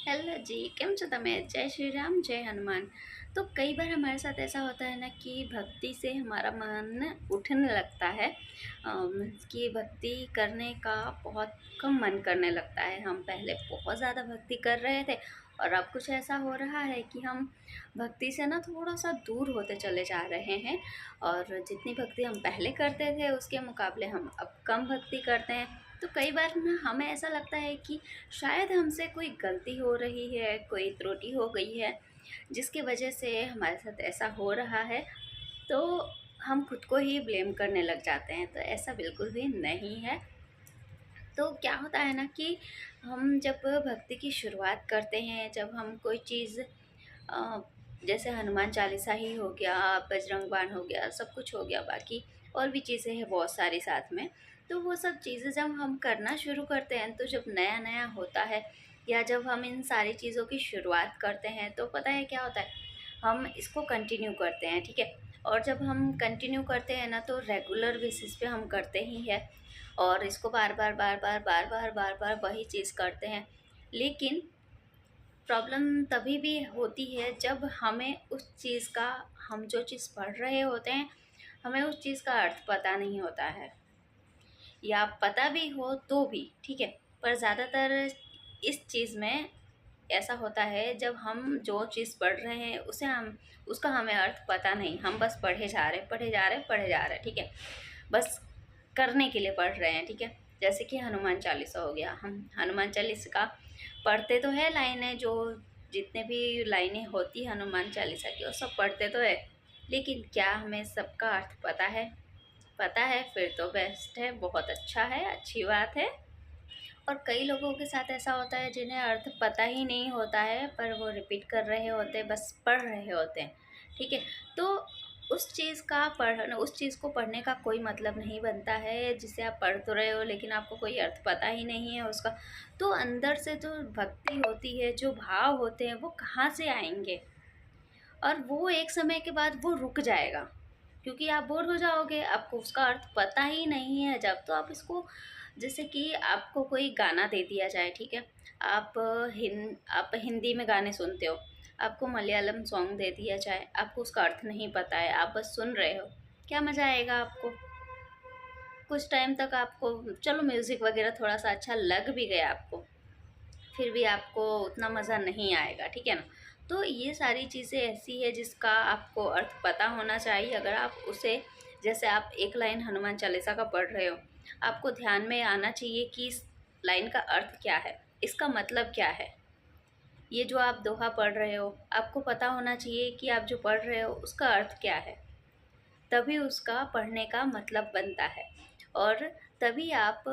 Hello जी, કેમ છો તમે? जय श्री राम, जय हनुमान। तो कई बार हमारे साथ ऐसा होता है ना कि भक्ति से हमारा मन उठने लगता है। कि भक्ति करने का बहुत कम मन करने लगता है। हम पहले बहुत ज़्यादा भक्ति कर रहे थे और अब कुछ ऐसा हो रहा है कि हम भक्ति से ना थोड़ा-सा दूर होते चले जा रहे हैं और जितनी भक्ति हम पहले करते थे उसके मुकाबले हम अब कम भक्ति करते हैं। तो कई बार ना हमें ऐसा लगता है कि शायद हमसे कोई गलती हो रही है, कोई त्रुटि हो गई है, जिसकी वजह से हमारे साथ ऐसा हो रहा है, तो हम खुद को ही ब्लेम करने लग जाते हैं। तो ऐसा बिल्कुल भी नहीं है। तो क्या होता है ना कि हम जब भक्ति की शुरुआत करते हैं, जब हम कोई चीज़ अ, जैसे हनुमान चालीसा ही हो गया, बजरंग बाण हो गया, सब कुछ हो गया, बाकी और भी चीज़ें हैं बहुत सारी साथ में। तो वो सब चीज़ें जब हम करना शुरू करते हैं, तो जब नया-नया होता है या जब हम इन सारी चीज़ों की शुरुआत करते हैं, तो पता है क्या होता है, हम इसको कंटिन्यू करते हैं, ठीक है? और जब हम कंटिन्यू करते हैं ना, तो रेगुलर बेसिस पे हम करते ही हैं और इसको बार-बार, बार-बार, बार-बार, बार-बार वही चीज़ करते हैं। लेकिन प्रॉब्लम तभी भी होती है जब हमें उस चीज़ का, हम जो चीज़ पढ़ रहे होते हैं, हमें उस चीज़ का अर्थ पता नहीं होता है या पता भी हो तो भी, ठीक है? पर ज़्यादातर इस चीज़ में ऐसा होता है जब हम जो चीज़ पढ़ रहे हैं उसे हम उसका हमें अर्थ पता नहीं, हम बस पढ़े जा रहे हैं, पढ़े जा रहे हैं, पढ़े जा रहे हैं, ठीक है? बस करने के लिए पढ़ रहे हैं, ठीक है? जैसे कि हनुमान चालीसा हो गया, हम हनुमान चालीसा का पढ़ते तो है लाइनें, जो जितने भी लाइनें होती हैं हनुमान चालीसा की वो सब पढ़ते तो है, लेकिन क्या हमें सबका अर्थ पता है? पता है फिर तो बेस्ट है, बहुत अच्छा है, अच्छी बात है। और कई लोगों के साथ ऐसा होता है जिन्हें अर्थ पता ही नहीं होता है, पर वो रिपीट कर रहे होते हैं, बस पढ़ रहे होते हैं, ठीक है? तो उस चीज़ को पढ़ने का कोई मतलब नहीं बनता है, जिसे आप पढ़ तो रहे हो लेकिन आपको कोई अर्थ पता ही नहीं है उसका। तो अंदर से जो भक्ति होती है, जो भाव होते हैं, वो कहाँ से आएँगे? और वो एक समय के बाद वो रुक जाएगा, क्योंकि आप बोर हो जाओगे, आपको उसका अर्थ पता ही नहीं है जब। तो आप इसको, जैसे कि आपको कोई गाना दे दिया जाए, ठीक है? आप हिंदी में गाने सुनते हो, आपको मलयालम सॉन्ग दे दिया जाए, आपको उसका अर्थ नहीं पता है, आप बस सुन रहे हो, क्या मज़ा आएगा आपको? कुछ टाइम तक आपको चलो म्यूज़िक वगैरह थोड़ा-सा अच्छा लग भी गया आपको, फिर भी आपको उतना मज़ा नहीं आएगा, ठीक है ना? तो ये सारी चीज़ें ऐसी है जिसका आपको अर्थ पता होना चाहिए। अगर आप उसे, जैसे आप एक लाइन हनुमान चालीसा का पढ़ रहे हो, आपको ध्यान में आना चाहिए कि इस लाइन का अर्थ क्या है? इसका मतलब क्या है? ये जो आप दोहा पढ़ रहे हो, आपको पता होना चाहिए कि आप जो पढ़ रहे हो उसका अर्थ क्या है? तभी उसका पढ़ने का मतलब बनता है और तभी आप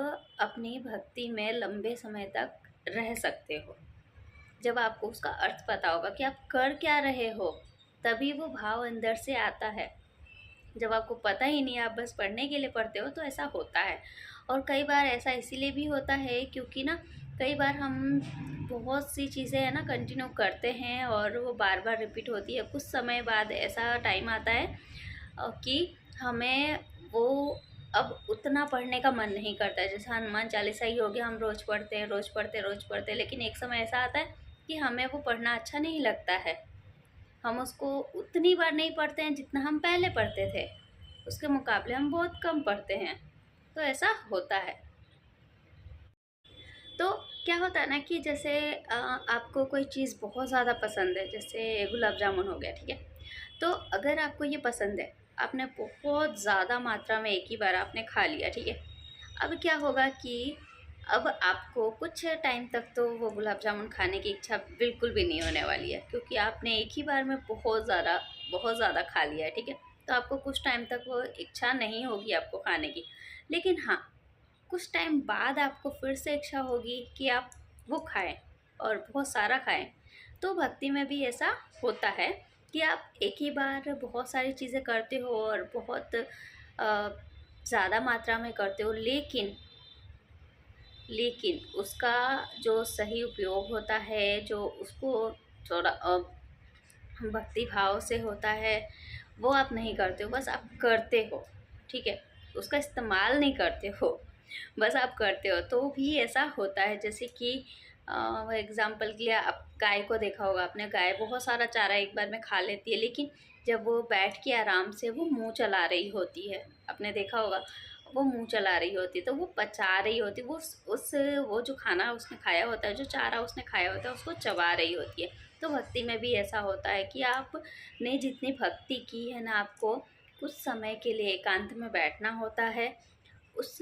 अपनी भक्ति में लंबे समय तक रह सकते हो। जब आपको उसका अर्थ पता होगा कि आप कर क्या रहे हो, तभी वो भाव अंदर से आता है। जब आपको पता ही नहीं है, आप बस पढ़ने के लिए पढ़ते हो, तो ऐसा होता है। और कई बार ऐसा इसीलिए भी होता है क्योंकि ना, कई बार हम बहुत सी चीज़ें हैं ना कंटिन्यू करते हैं और वो बार-बार रिपीट होती है। कुछ समय बाद ऐसा टाइम आता है कि हमें वो अब उतना पढ़ने का मन नहीं करता है। जैसे हनुमान चालीसा ही हो गया, हम रोज़ पढ़ते हैं, रोज़ पढ़ते हैं, रोज़ पढ़ते हैं, लेकिन एक समय ऐसा आता है कि हमें वो पढ़ना अच्छा नहीं लगता है। हम उसको उतनी बार नहीं पढ़ते हैं जितना हम पहले पढ़ते थे, उसके मुकाबले हम बहुत कम पढ़ते हैं। तो ऐसा होता है। तो क्या होता है ना कि जैसे आपको कोई चीज़ बहुत ज़्यादा पसंद है, जैसे गुलाब जामुन हो गया, ठीक है? तो अगर आपको ये पसंद है, आपने बहुत ज़्यादा मात्रा में एक ही बार आपने खा लिया, ठीक है? अब क्या होगा कि अब आपको कुछ टाइम तक तो वो गुलाब जामुन खाने की इच्छा बिल्कुल भी नहीं होने वाली है, क्योंकि आपने एक ही बार में बहुत ज़्यादा खा लिया है, ठीक है? तो आपको कुछ टाइम तक वो इच्छा नहीं होगी आपको खाने की। लेकिन हाँ, कुछ टाइम बाद आपको फिर से इच्छा होगी कि आप वो खाएँ और बहुत सारा खाएँ। तो भक्ति में भी ऐसा होता है कि आप एक ही बार बहुत सारी चीज़ें करते हो और बहुत ज़्यादा मात्रा में करते हो, लेकिन उसका जो सही उपयोग होता है, जो उसको थोड़ा भक्ति भाव से होता है, वो आप नहीं करते हो, बस आप करते हो, ठीक है? उसका इस्तेमाल नहीं करते हो, बस आप करते हो। तो भी ऐसा होता है जैसे कि एग्ज़ाम्पल के लिए आप गाय को देखा होगा आपने, गाय बहुत सारा चारा एक बार में खा लेती है, लेकिन जब वो बैठ के आराम से वो मुँह चला रही होती है, आपने देखा होगा, वो मुँह चला रही होती है, तो वो पचा रही होती है, वो जो खाना उसने खाया होता है, जो चारा उसने खाया होता है, उसको चबा रही होती है। तो भक्ति में भी ऐसा होता है कि आपने जितनी भक्ति की है ना, आपको कुछ समय के लिए एकांत में बैठना होता है। उस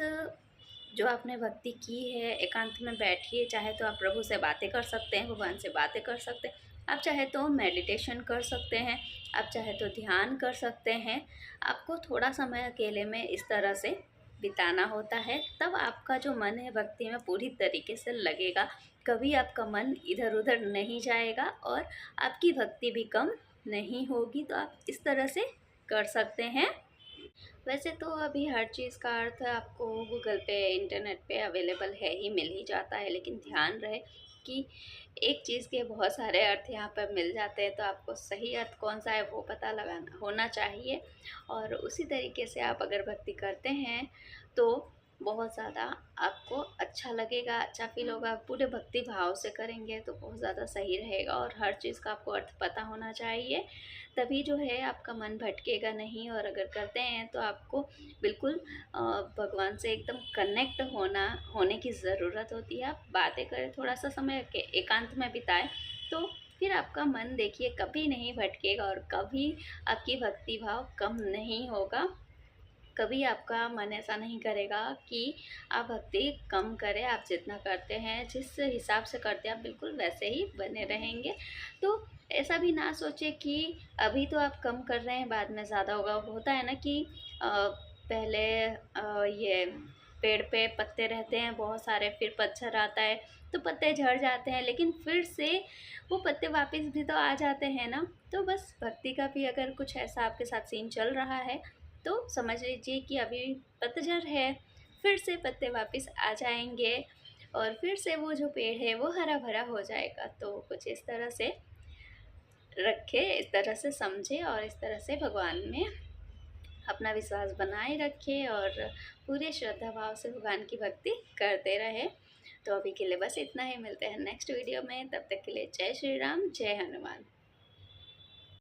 जो आपने भक्ति की है, एकांत में बैठिए, चाहे तो आप प्रभु से बातें कर सकते हैं, भगवान से बातें कर सकते हैं, आप चाहे तो मेडिटेशन कर सकते हैं, आप चाहे तो ध्यान कर सकते हैं। आपको थोड़ा समय अकेले में इस तरह से बिताना होता है, तब आपका जो मन है भक्ति में पूरी तरीके से लगेगा। कभी आपका मन इधर उधर नहीं जाएगा और आपकी भक्ति भी कम नहीं होगी। तो आप इस तरह से कर सकते हैं। वैसे तो अभी हर चीज़ का अर्थ आपको गूगल पे, इंटरनेट पे अवेलेबल है ही, मिल ही जाता है, लेकिन ध्यान रहे कि एक चीज़ के बहुत सारे अर्थ यहाँ पर मिल जाते हैं, तो आपको सही अर्थ कौन सा है वो पता लगाना होना चाहिए। और उसी तरीके से आप अगर भक्ति करते हैं तो बहुत ज़्यादा आपको अच्छा लगेगा, अच्छा फील होगा। आप पूरे भक्ति भाव से करेंगे तो बहुत ज़्यादा सही रहेगा, और हर चीज़ का आपको अर्थ पता होना चाहिए, तभी जो है आपका मन भटकेगा नहीं। और अगर करते हैं तो आपको बिल्कुल भगवान से एकदम कनेक्ट होने की ज़रूरत होती है। आप बातें करें, थोड़ा सा समय एकांत में बिताएं, तो फिर आपका मन देखिए कभी नहीं भटकेगा और कभी आपकी भक्ति भाव कम नहीं होगा। कभी आपका मन ऐसा नहीं करेगा कि आप भक्ति कम करें। आप जितना करते हैं, जिस हिसाब से करते हैं, आप बिल्कुल वैसे ही बने रहेंगे। तो ऐसा भी ना सोचे कि अभी तो आप कम कर रहे हैं, बाद में ज़्यादा होगा। होता है ना कि पहले ये पेड़ पे पत्ते रहते हैं बहुत सारे, फिर पतझड़ आता है तो पत्ते झड़ जाते हैं, लेकिन फिर से वो पत्ते वापस भी तो आ जाते हैं ना। तो बस भक्ति का भी अगर कुछ ऐसा आपके साथ सीन चल रहा है तो समझ लीजिए कि अभी पतझड़ है, फिर से पत्ते वापस आ जाएंगे और फिर से वो जो पेड़ है वो हरा भरा हो जाएगा। तो कुछ इस तरह से रखे, इस तरह से समझे और इस तरह से भगवान में अपना विश्वास बनाए रखे और पूरे श्रद्धा भाव से भगवान की भक्ति करते रहे। तो अभी के लिए बस इतना ही, मिलते हैं नेक्स्ट वीडियो में, तब तक के लिए जय श्री राम, जय हनुमान।